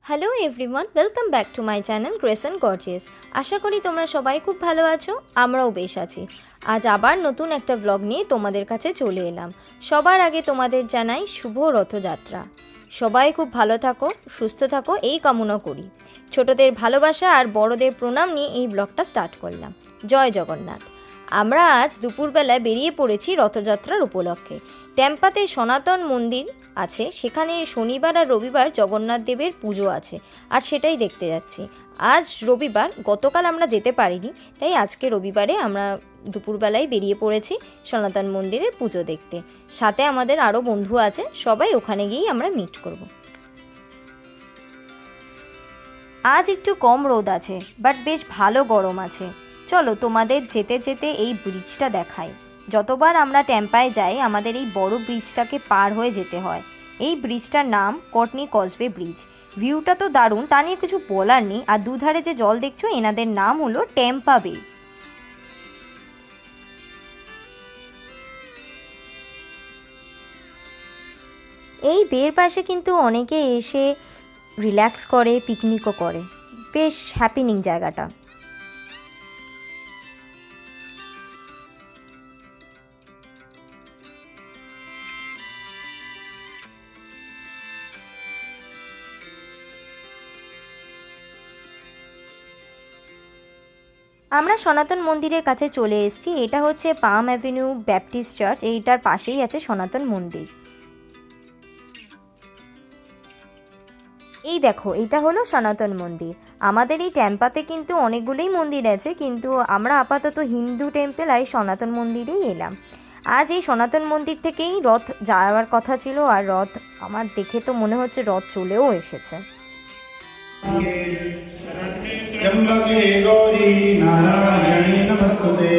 Hello everyone, welcome back to my channel Grace and Gorgeous. আশা করি তোমরা সবাই খুব ভালো আছো, আমরাও বেশ আছি। আজ আবার নতুন একটা ব্লগ নিয়ে তোমাদের কাছে চলে এলাম। সবার আগে তোমাদের জানাই শুভ রথযাত্রা। সবাই খুব ভালো থাকো, সুস্থ থাকো এই কামনা করি। ছোটদের ভালোবাসা আর বড়দের প্রণাম নিয়ে এই ব্লগটা স্টার্ট করলাম। জয় জগন্নাথ। আমরা আজ দুপুরবেলায় বেরিয়ে পড়েছি রথযাত্রার উপলক্ষে। টেম্পাতে সনাতন মন্দির আছে, সেখানে শনিবার আর রবিবার জগন্নাথ দেবের পুজো আছে, আর সেটাই দেখতে যাচ্ছি। আজ রবিবার, গতকাল আমরা যেতে পারিনি, তাই আজকে রবিবারে আমরা দুপুরবেলায় বেরিয়ে পড়েছি সনাতন মন্দিরের পুজো দেখতে। সাথে আমাদের আরও বন্ধু আছে, সবাই ওখানে গিয়েই আমরা মিট করব। আজ একটু কম রোদ আছে, বাট বেশ ভালো গরম আছে। চলো তোমাদের যেতে যেতে এই ব্রিজটা দেখাই। যতবার আমরা টেম্পায় যাই আমাদের এই বড় ব্রিজটাকে পার হয়ে যেতে হয়। এই ব্রিজটার নাম কটনি কজওয়ে ব্রিজ। ভিউটা তো দারুণ, তা নিয়ে কিছু বলার নেই। আর দুধারে যে জল দেখছো, এনাদের নাম হলো টেম্পা বে। এই বের পাশে কিন্তু অনেকে এসে রিল্যাক্স করে, পিকনিকও করে। বেশ হ্যাপিনিং জায়গাটা। আমরা সনাতন মন্দিরের কাছে চলে এসেছি। এটা হচ্ছে পাম অ্যাভিনিউ ব্যাপটিস্ট চার্চ, এইটার পাশেই আছে সনাতন মন্দির। এই দেখো, এটা হলো সনাতন মন্দির। আমাদের এই টেম্পাতে কিন্তু অনেকগুলোই মন্দির আছে, কিন্তু আমরা আপাতত হিন্দু টেম্পল আর সনাতন মন্দিরেই এলাম। আজ এই সনাতন মন্দির থেকেই রথ যাওয়ার কথা ছিল, আর রথ আমার দেখে তো মনে হচ্ছে রথ চলেও এসেছে। त्र्यंबके गौरी नारायणी नमस्तुते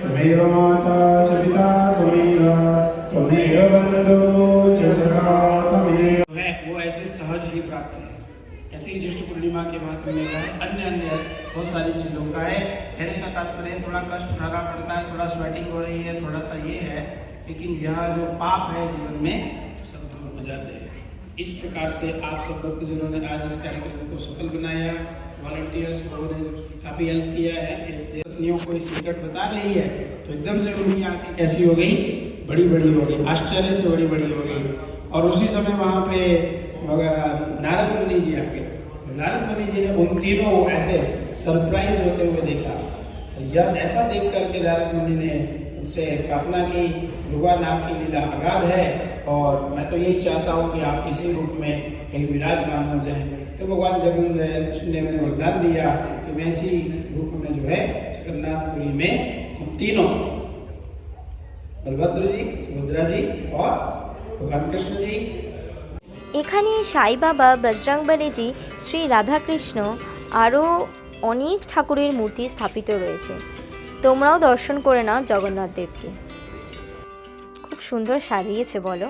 त्वमेव माता च पिता त्वमेव बन्धु च सखा त्वमेव है वो ऐसे सहज ही प्राप्त है। ऐसे ही ज्येष्ठ पूर्णिमा के महात्म्य का अन्य अन्य बहुत सारी चीज़ों का है। कहने का तात्पर्य थोड़ा कष्ट उठाना पड़ता है, थोड़ा स्वेटिंग हो रही है, थोड़ा सा ये है, लेकिन यह जो पाप है जीवन में सब दूर हो जाते हैं। इस प्रकार से आप सब भक्तजनों ने आज इस कार्यक्रम को सफल बनाया। वॉलंटियर्स लोगों ने काफ़ी हेल्प किया है। पत्नियों को ये सीक्रेट बता रही है तो एकदम से उनकी आंखें कैसी हो गई, बड़ी बड़ी हो गई, आश्चर्य से बड़ी बड़ी हो गई। और उसी समय वहाँ पे नारद मुनि जी आ गए। नारद मुनि जी ने उन तीनों ऐसे सरप्राइज होते हुए देखा। यह ऐसा देख करके नारद मुनि ने उनसे प्रार्थना की, भगवान आपकी लीला अगाध है और मैं तो यही चाहता हूँ कि आप इसी रूप में कहीं विराजमान हो जाएं। तो भगवान जगन्नाथ ने उन्हें वरदान दिया कि मैं इसी रूप में जो है जगन्नाथपुरी में हम तीनों, बलभद्र जी, सुभद्रा जी और भगवान कृष्ण जी। এখানে সাই বাবা, বজরংবলীজি, শ্রী রাধাকৃষ্ণ আরও অনেক ঠাকুরের মূর্তি স্থাপিত রয়েছে। তোমরাও দর্শন করে নাও জগন্নাথ দেবকে। খুব সুন্দর সাজিয়েছে বলো।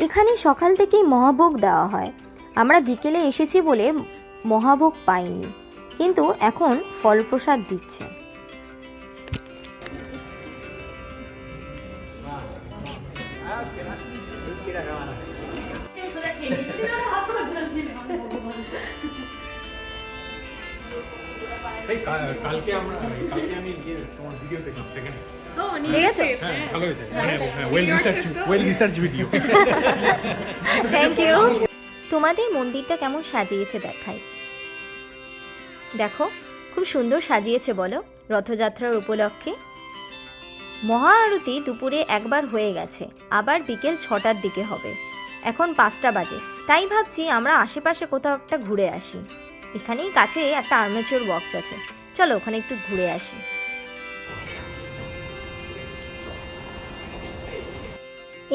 এখানে সকাল থেকেই মহাভোগ দেওয়া হয়। আমরা বিকেলে এসেছি বলে মহাভোগ পাইনি, কিন্তু এখন ফলপ্রসাদ দিচ্ছে। Thank you. তোমাদের মন্দিরটা কেমন সাজিয়েছে দেখাই। দেখো, খুব সুন্দর সাজিয়েছে বলো রথযাত্রার উপলক্ষে। মহা আরতি দুপুরে একবার হয়ে গেছে, আবার বিকেল 6টার দিকে হবে। এখন 5টা বাজে, তাই ভাবছি আমরা আশেপাশে কোথাও একটা ঘুরে আসি। এখানেই কাছে একটা আর্মেচার বক্স আছে, চলো ওখানে একটু ঘুরে আসি।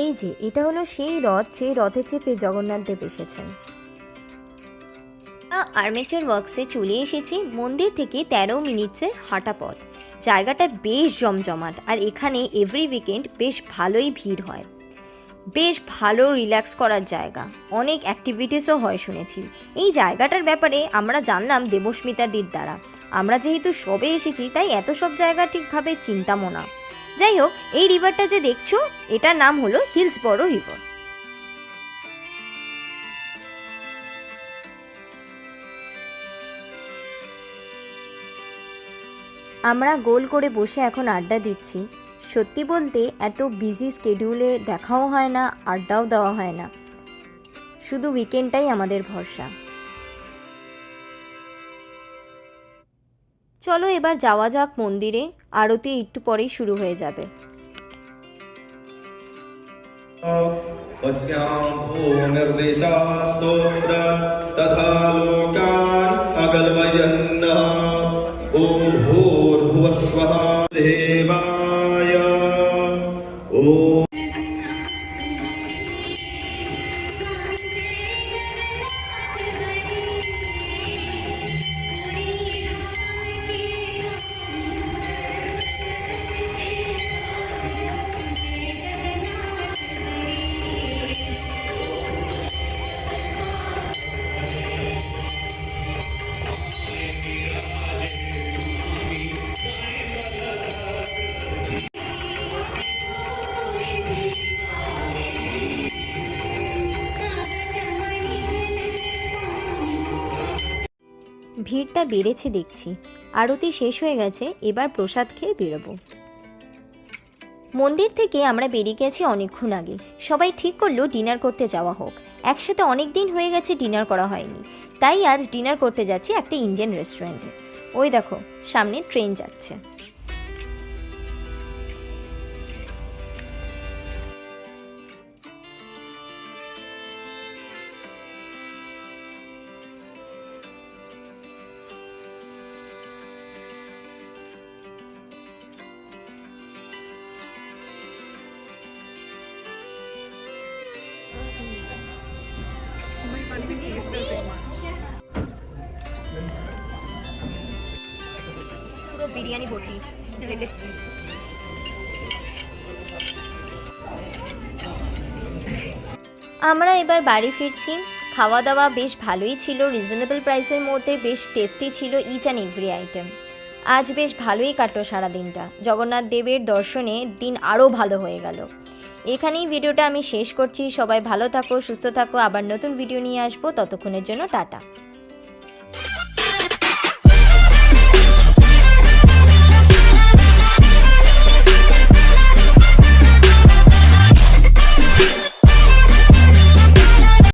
এই যে এটা হলো সেই রথ, সেই রথে চেপে জগন্নাথ দেব এসেছেন। আর্মেচার ওয়ার্কসে চলে এসেছি। মন্দির থেকে 13 মিনিটসের হাঁটা পথ। জায়গাটা বেশ জমজমাট, আর এখানে এভরি উইকেন্ড বেশ ভালোই ভিড় হয়। বেশ ভালো রিল্যাক্স করার জায়গা, অনেক অ্যাক্টিভিটিসও হয় শুনেছি। এই জায়গাটার ব্যাপারে আমরা জানলাম দেবস্মিতাদির দ্বারা। আমরা যেহেতু সবে এসেছি তাই এত সব জায়গা ঠিকভাবে চিন্তামও না। যাই হোক, এই রিভারটা যে দেখছো, এটার নাম হলো হিলসবরো রিভার। আমরা গোল করে বসে এখন আড্ডা দিচ্ছি। সত্যি বলতে এত বিজি স্কেডিউলে দেখাও হয় না, আড্ডাও দেওয়া হয় না, শুধু উইকেন্ডটাই আমাদের ভরসা। চলো এবার যাওয়া যাক মন্দিরে, আরতি একটু পরেই শুরু হয়ে যাবে। निर्देशास्तोत्र तथा लोकान् अगल्मयन् ॐ भूर्भुवस्वः देवाय ॐ ভিড়টা বেড়েছে দেখছি। আরতি শেষ হয়ে গেছে, এবার প্রসাদ খেয়ে বেরোবো। মন্দির থেকে আমরা বেরিয়ে গেছি অনেকক্ষণ আগে। সবাই ঠিক করলো ডিনার করতে যাওয়া হোক। একসাথে অনেক দিন হয়ে গেছে ডিনার করা হয়নি, তাই আজ ডিনার করতে যাচ্ছি একটা ইন্ডিয়ান রেস্টুরেন্টে। ওই দেখো সামনে ট্রেন যাচ্ছে। পুরো বিরিয়ানি ভর্তি প্লেটে। আমরা এবার বাড়ি ফিরছি। খাওয়া দাওয়া বেশ ভালোই ছিল, রিজনেবল প্রাইসের মধ্যে, বেশ টেস্টি ছিল ইচ অ্যান্ড এভরি আইটেম। আজ বেশ ভালোই কাটলো সারা দিনটা। জগন্নাথ দেবের দর্শনে দিন আরও ভালো হয়ে গেল। এখানেই ভিডিওটা আমি শেষ করছি। সবাই ভালো থাকো, সুস্থ থাকো। আবার নতুন ভিডিও নিয়ে আসবো, ততক্ষণের জন্য টাটা।